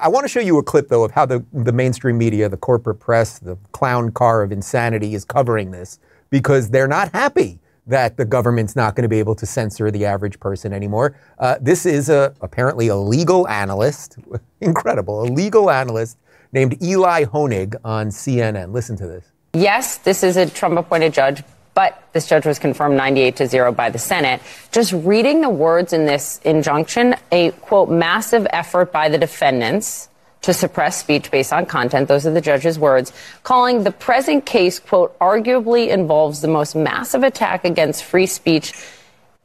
I want to show you a clip, though, of how the mainstream media, the corporate press, the clown car of insanity is covering this, because they're not happy that the government's not going to be able to censor the average person anymore. This is apparently a legal analyst, incredible, a legal analyst named Eli Honig on CNN. Listen to this. Yes, this is a Trump-appointed judge, but this judge was confirmed 98-0 by the Senate. Just reading the words in this injunction, a, quote, massive effort by the defendants to suppress speech based on content. Those are the judge's words, calling the present case, quote, arguably involves the most massive attack against free speech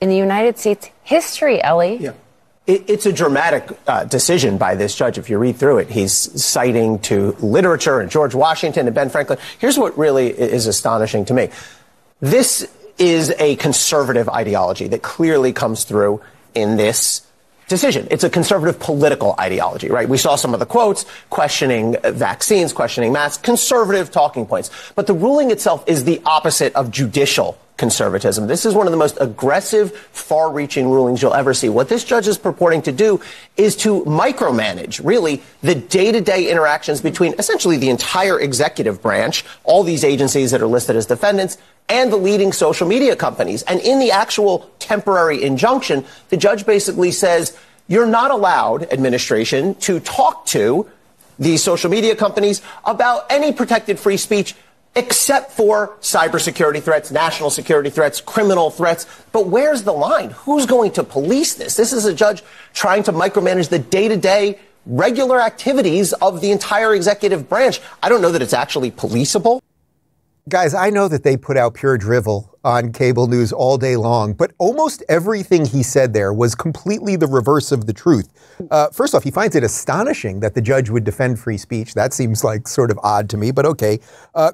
in the United States history, Ellie. Yeah. It's a dramatic decision by this judge. If you read through it, he's citing to literature and George Washington and Ben Franklin. Here's what really is astonishing to me. This is a conservative ideology that clearly comes through in this decision. It's a conservative political ideology, right? We saw some of the quotes questioning vaccines, questioning masks, conservative talking points. But the ruling itself is the opposite of judicial conservatism. This is one of the most aggressive, far-reaching rulings you'll ever see. What this judge is purporting to do is to micromanage, really, the day-to-day interactions between essentially the entire executive branch, all these agencies that are listed as defendants, and the leading social media companies. And in the actual temporary injunction, the judge basically says, you're not allowed, administration, to talk to these social media companies about any protected free speech except for cybersecurity threats, national security threats, criminal threats. But where's the line? Who's going to police this? This is a judge trying to micromanage the day-to-day regular activities of the entire executive branch. I don't know that it's actually policeable. Guys, I know that they put out pure drivel on cable news all day long, but almost everything he said there was completely the reverse of the truth. First off, he finds it astonishing that the judge would defend free speech. That seems like sort of odd to me, but okay.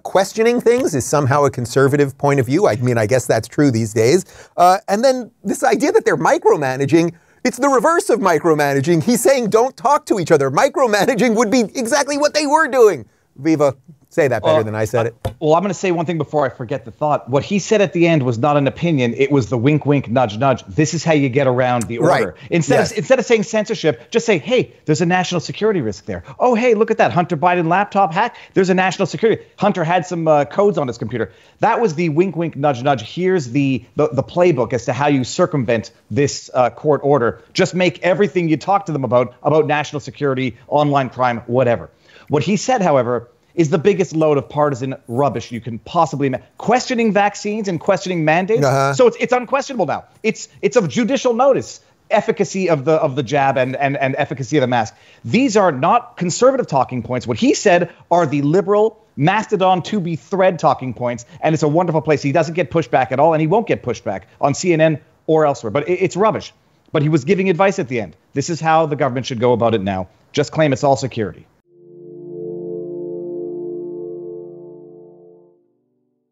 Questioning things is somehow a conservative point of view. I mean, I guess that's true these days. And then this idea that they're micromanaging, it's the reverse of micromanaging. He's saying don't talk to each other. Micromanaging would be exactly what they were doing. Viva, say that better than I said it. Well, I'm going to say one thing before I forget the thought. What he said at the end was not an opinion. It was the wink, wink, nudge, nudge. This is how you get around the order. Right. Instead of saying censorship, just say, hey, there's a national security risk there. Oh, hey, look at that. Hunter Biden laptop hack. There's a national security. Hunter had some codes on his computer. That was the wink, wink, nudge, nudge. Here's the playbook as to how you circumvent this court order. Just make everything you talk to them about national security, online crime, whatever. What he said, however, is the biggest load of partisan rubbish you can possibly imagine. Questioning vaccines and questioning mandates. So it's unquestionable now. It's of judicial notice. Efficacy of the jab and efficacy of the mask. These are not conservative talking points. What he said are the liberal Mastodon to be thread talking points. And it's a wonderful place. He doesn't get pushed back at all. And he won't get pushed back on CNN or elsewhere. But it's rubbish. But he was giving advice at the end. This is how the government should go about it now. Just claim it's all security.